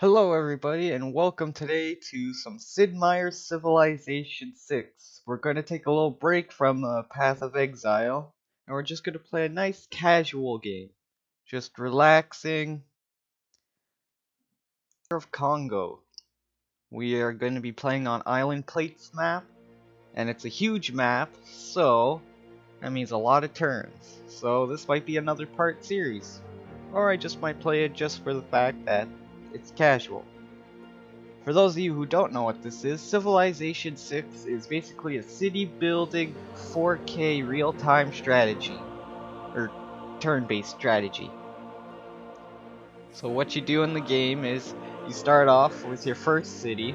Hello everybody and welcome today to some Sid Meier's Civilization 6. We're going to take a little break from Path of Exile and we're just going to play a nice casual game. Just relaxing. Of Kongo. We are going to be playing on Island Plates map and it's a huge map, so that means a lot of turns. So this might be another part series. Or I just might play it just for the fact that it's casual. For those of you who don't know what this is, Civilization 6 is basically a city building 4K real-time strategy, or turn-based strategy. So what you do in the game is you start off with your first city.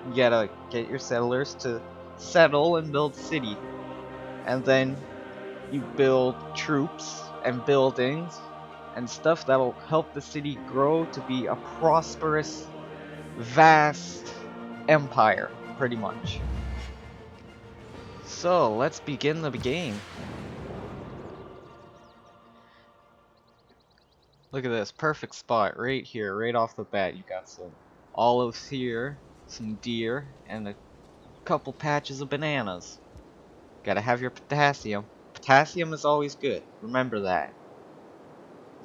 You gotta get your settlers to settle and build city. And then you build troops and buildings and stuff that'll help the city grow to be a prosperous, vast empire, pretty much. So, let's begin the game. Look at this, perfect spot right here, right off the bat. You got some olives here, some deer, and a couple patches of bananas. Gotta have your potassium. Potassium is always good, remember that.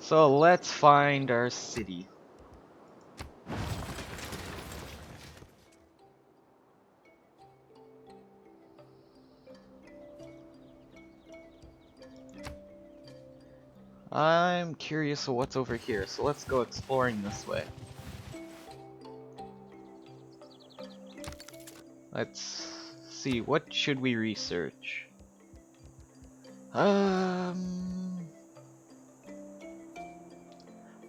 So, let's find our city. I'm curious of what's over here, so let's go exploring this way. Let's see, what should we research? I'm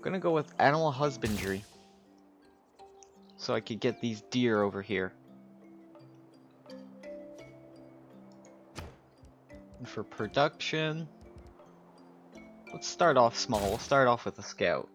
gonna go with animal husbandry. So I could get these deer over here. And for production, let's start off small. We'll start off with a scout.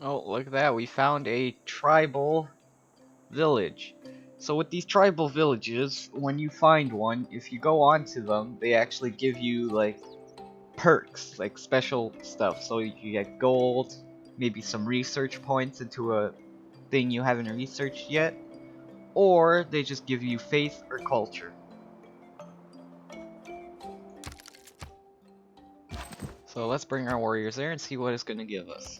Oh, look at that. We found a tribal village. So with these tribal villages, when you find one, if you go onto them, they actually give you like perks, like special stuff. So you get gold, maybe some research points into a thing you haven't researched yet, or they just give you faith or culture. So let's bring our warriors there and see what it's going to give us.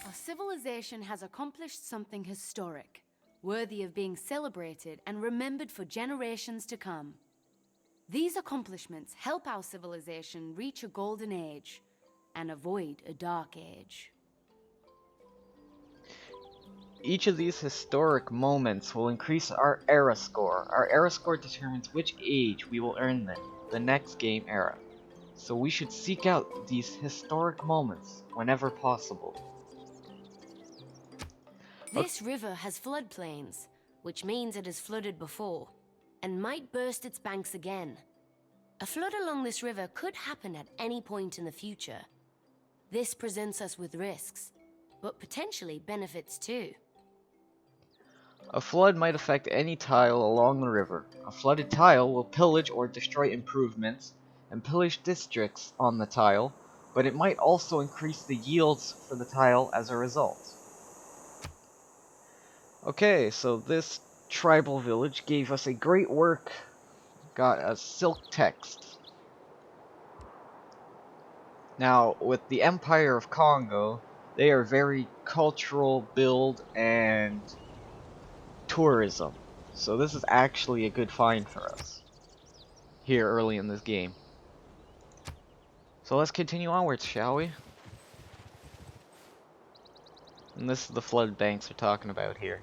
Our civilization has accomplished something historic, worthy of being celebrated and remembered for generations to come. These accomplishments help our civilization reach a golden age and avoid a dark age. Each of these historic moments will increase our era score. Our era score determines which age we will earn the next game era. So we should seek out these historic moments whenever possible. This river has floodplains, which means it has flooded before, and might burst its banks again. A flood along this river could happen at any point in the future. This presents us with risks, but potentially benefits too. A flood might affect any tile along the river. A flooded tile will pillage or destroy improvements and pillage districts on the tile, but it might also increase the yields for the tile as a result. Okay, so this tribal village gave us a great work. Got a silk text. Now, with the Empire of Kongo, they are very cultural build and tourism. So this is actually a good find for us here early in this game. So let's continue onwards, shall we? And this is the flood banks we're talking about here.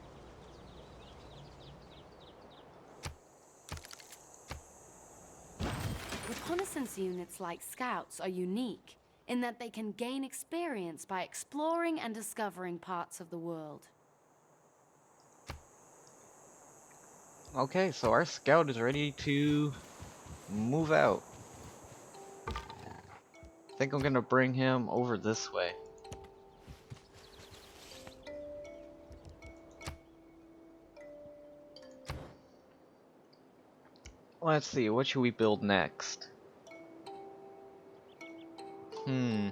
Reconnaissance units like scouts are unique in that they can gain experience by exploring and discovering parts of the world. Okay, so our scout is ready to move out. I think I'm gonna bring him over this way. Let's see, what should we build next? I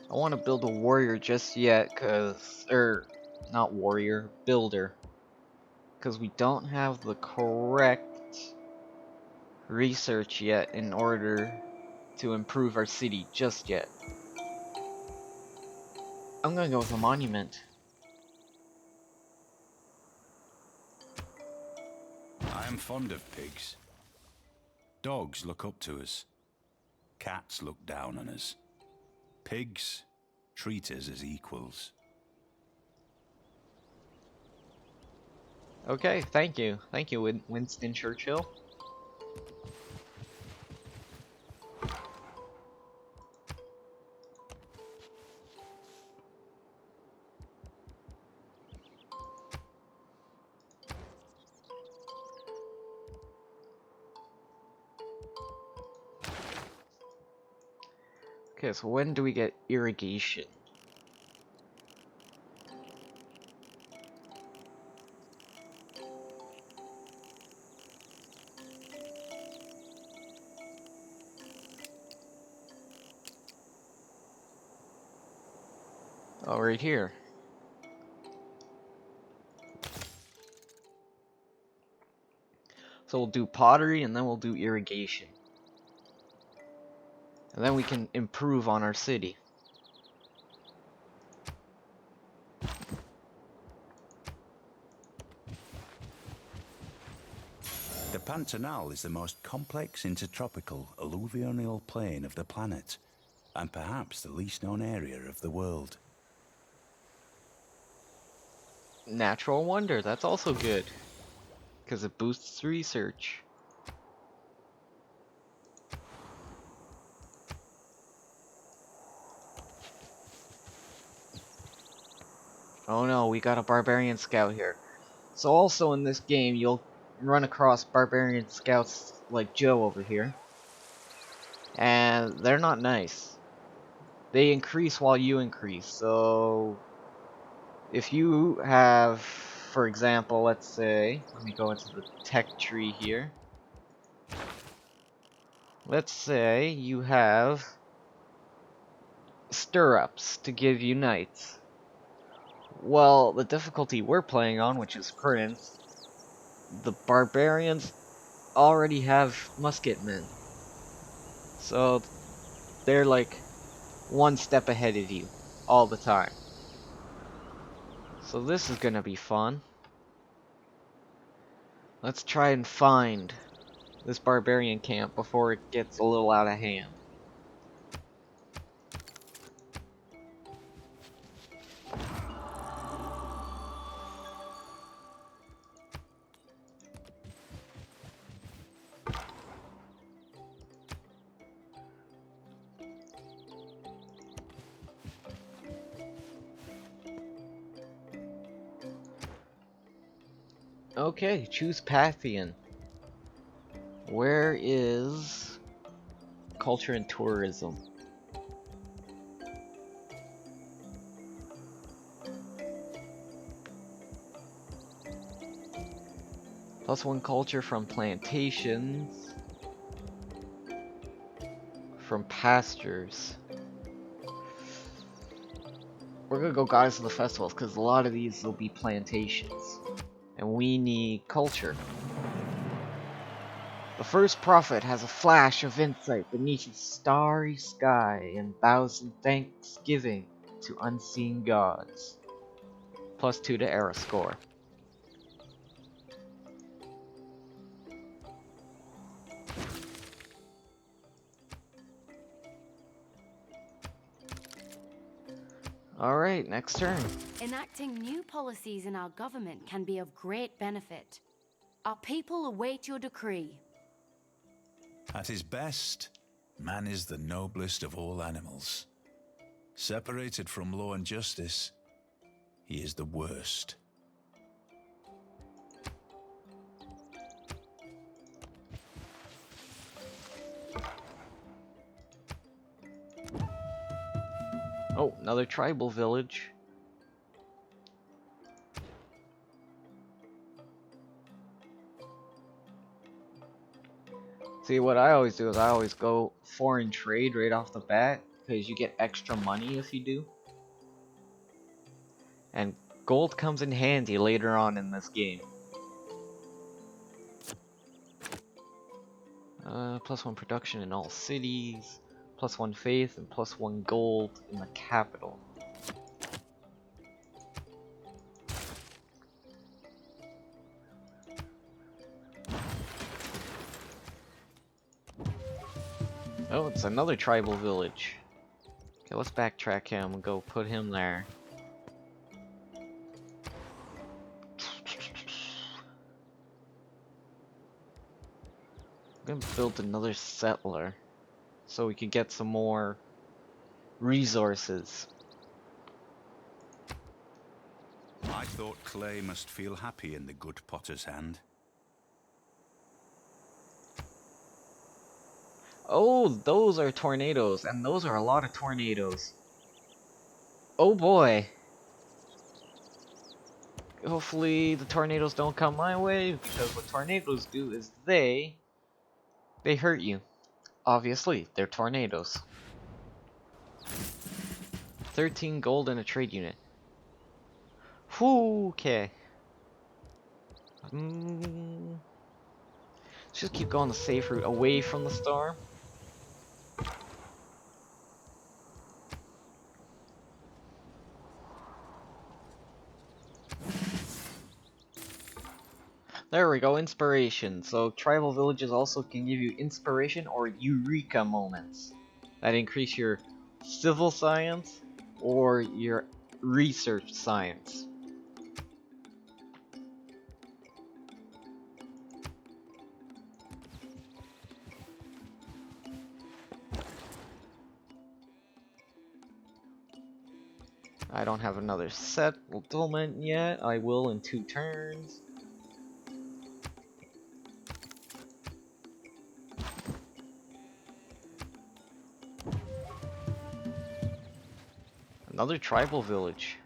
want to build a warrior just yet, not warrior, builder. Because we don't have the correct research yet in order to improve our city just yet. I'm gonna go with a monument. I am fond of pigs. Dogs look up to us. Cats look down on us. Pigs treat us as equals. Okay, thank you. Thank you, Winston Churchill. Okay, so when do we get irrigation? Oh, right here. So we'll do pottery and then we'll do irrigation. And then we can improve on our city. The Pantanal is the most complex intertropical alluvial plain of the planet, and perhaps the least known area of the world. Natural wonder, that's also good. Because it boosts research. Oh no, we got a barbarian scout here. So also in this game, you'll run across barbarian scouts like Joe over here. And they're not nice. They increase while you increase. So if you have, for example, let's say, let me go into the tech tree here. Let's say you have stirrups to give you knights. Well, the difficulty we're playing on, which is Prince, the barbarians already have musketmen. So they're like one step ahead of you all the time. So this is gonna be fun. Let's try and find this barbarian camp before it gets a little out of hand. Okay, choose Pathian. Where is culture and tourism? +1 culture from plantations. From pastures. We're gonna go goddess of the festivals because a lot of these will be plantations. And we need culture. The first prophet has a flash of insight beneath a starry sky and bows in thanksgiving to unseen gods. +2 to era score. Alright, next turn. Enacting new policies in our government can be of great benefit. Our people await your decree. At his best, Man is the noblest of all animals. Separated from law and justice, he is the worst. Oh, another tribal village. See, what I always do is I always go foreign trade right off the bat, because you get extra money if you do. And gold comes in handy later on in this game. +1 production in all cities, +1 faith, and +1 gold in the capital. Oh, it's another tribal village. Okay, let's backtrack him and go put him there. I'm gonna build another settler so we can get some more resources. I thought clay must feel happy in the good potter's hand. Oh, those are tornadoes, and those are a lot of tornadoes. Oh boy. Hopefully the tornadoes don't come my way, because what tornadoes do is they hurt you. Obviously, they're tornadoes. 13 gold and a trade unit. Whew, okay. Let's just keep going the safe route away from the storm. There we go, inspiration. So tribal villages also can give you inspiration or eureka moments that increase your civil science or your research science. I don't have another settlement yet. I will in 2 turns. Another tribal village.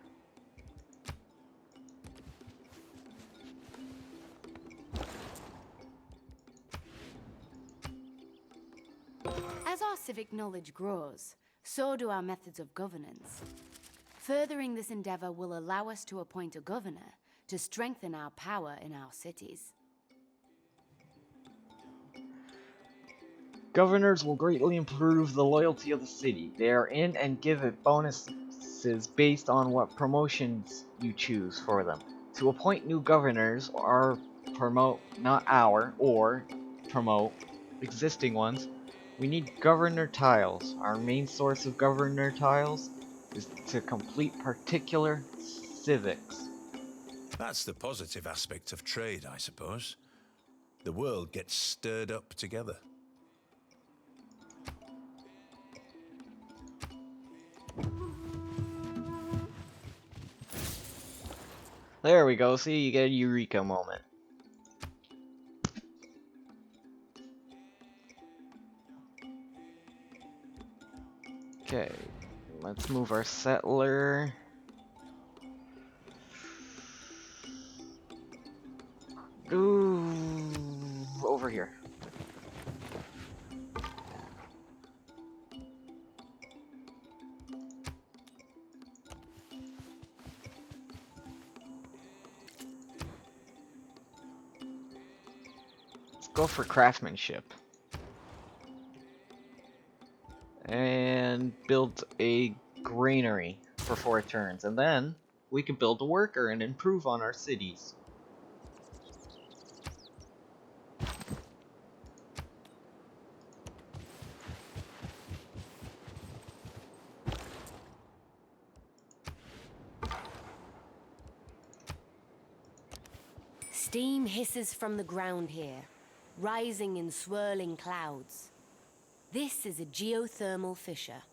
As our civic knowledge grows, so do our methods of governance. Furthering this endeavor will allow us to appoint a governor to strengthen our power in our cities. Governors will greatly improve the loyalty of the city. They are in and give it bonuses based on what promotions you choose for them. To appoint new governors or promote existing ones, we need governor tiles. Our main source of governor tiles is to complete particular civics. That's the positive aspect of trade, I suppose. The world gets stirred up together. There we go, see, you get a eureka moment. Okay, let's move our settler. Ooh, over here. Go for craftsmanship and build a granary for 4 turns, and then we can build a worker and improve on our cities. Steam hisses from the ground here, rising in swirling clouds. This is a geothermal fissure,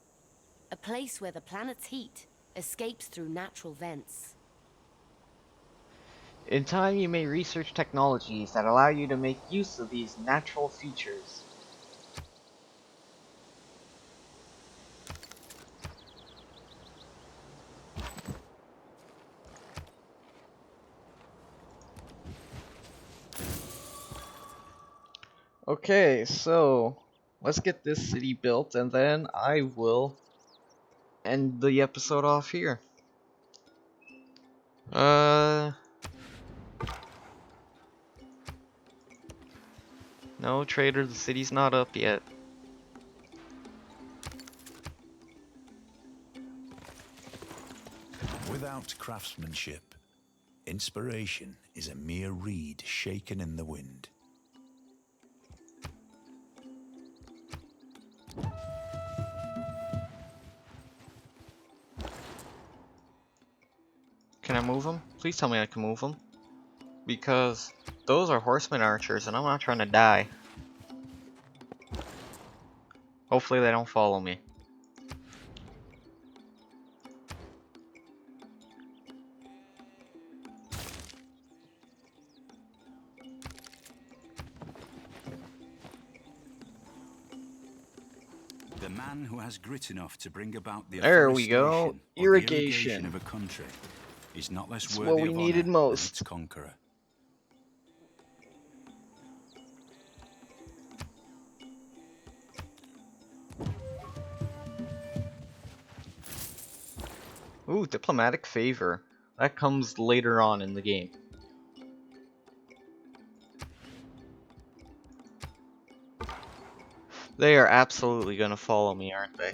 a place where the planet's heat escapes through natural vents. In time, you may research technologies that allow you to make use of these natural features. Okay, so let's get this city built and then I will end the episode off here. No, trader, the city's not up yet. Without craftsmanship, inspiration is a mere reed shaken in the wind. Can I move them? Please tell me I can move them. Because those are horseman archers and I'm not trying to die. Hopefully they don't follow me. The man who has grit enough to bring about the There we go. afforestation or the Irrigation of a country is not less It's worthy what we of needed honor most. than its conqueror. Ooh, diplomatic favor. That comes later on in the game. They are absolutely gonna follow me, aren't they?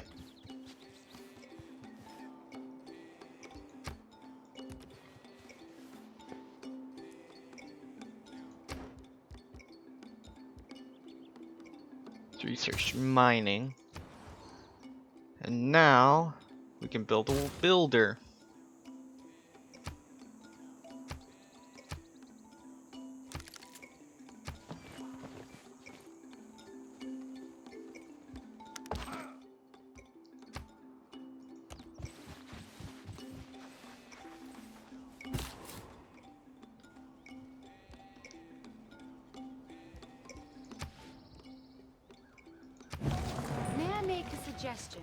Let's research mining. And now we can build a builder. May I make a suggestion?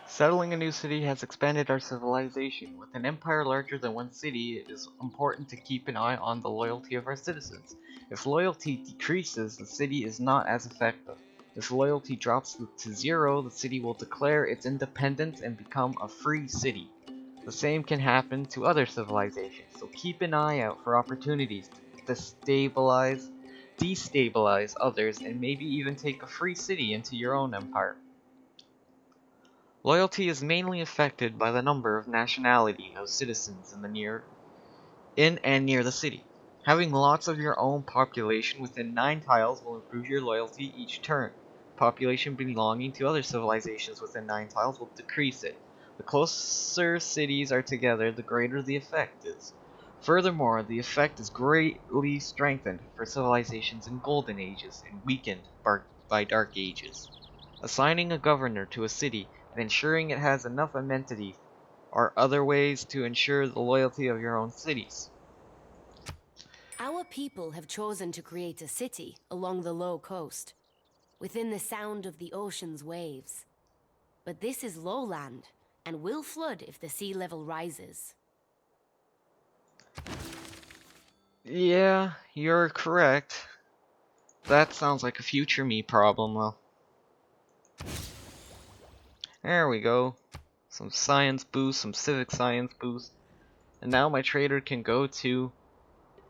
Settling a new city has expanded our civilization. With an empire larger than one city, it is important to keep an eye on the loyalty of our citizens. If loyalty decreases, the city is not as effective. If loyalty drops to 0, the city will declare its independence and become a free city. The same can happen to other civilizations, so keep an eye out for opportunities to destabilize others, and maybe even take a free city into your own empire. Loyalty is mainly affected by the number of nationality of citizens in and near the city. Having lots of your own population within 9 tiles will improve your loyalty each turn. Population belonging to other civilizations within 9 tiles will decrease it. The closer cities are together, the greater the effect is. Furthermore, the effect is greatly strengthened for civilizations in Golden Ages and weakened by Dark Ages. Assigning a governor to a city and ensuring it has enough amenities are other ways to ensure the loyalty of your own cities. Our people have chosen to create a city along the low coast, within the sound of the ocean's waves. But this is lowland, and will flood if the sea level rises. Yeah, you're correct. That sounds like a future me problem, though. There we go. Some science boost, some civic science boost. And now my trader can go to...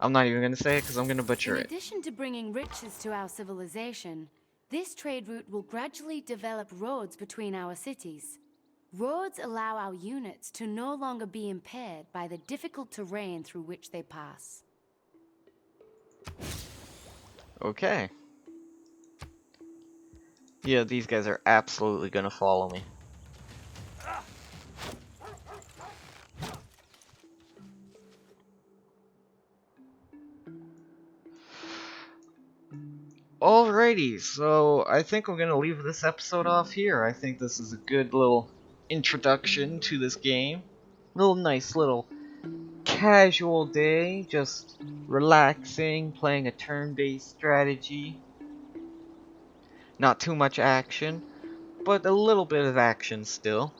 I'm not even going to say it because I'm going to butcher In it. addition to bringing riches to our civilization, this trade route will gradually develop roads between our cities. Roads allow our units to no longer be impaired by the difficult terrain through which they pass. Okay. Yeah, these guys are absolutely going to follow me. Alright. Alrighty, so I think I'm gonna leave this episode off here. I think this is a good little introduction to this game. Nice little casual day, just relaxing, playing a turn-based strategy. Not too much action, but a little bit of action still.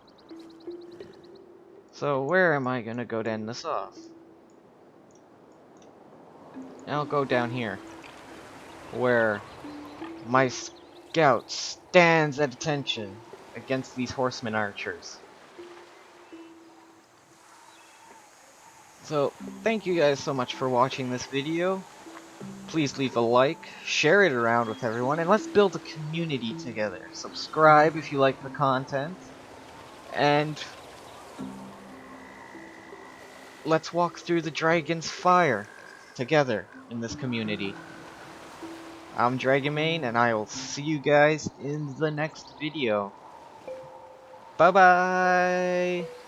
So where am I gonna go to end this off? I'll go down here, where my scout stands at attention against these horseman archers. So, thank you guys so much for watching this video. Please leave a like, share it around with everyone, and let's build a community together. Subscribe if you like the content, and let's walk through the dragon's fire together in this community. I'm Dragonmain, and I will see you guys in the next video. Bye bye!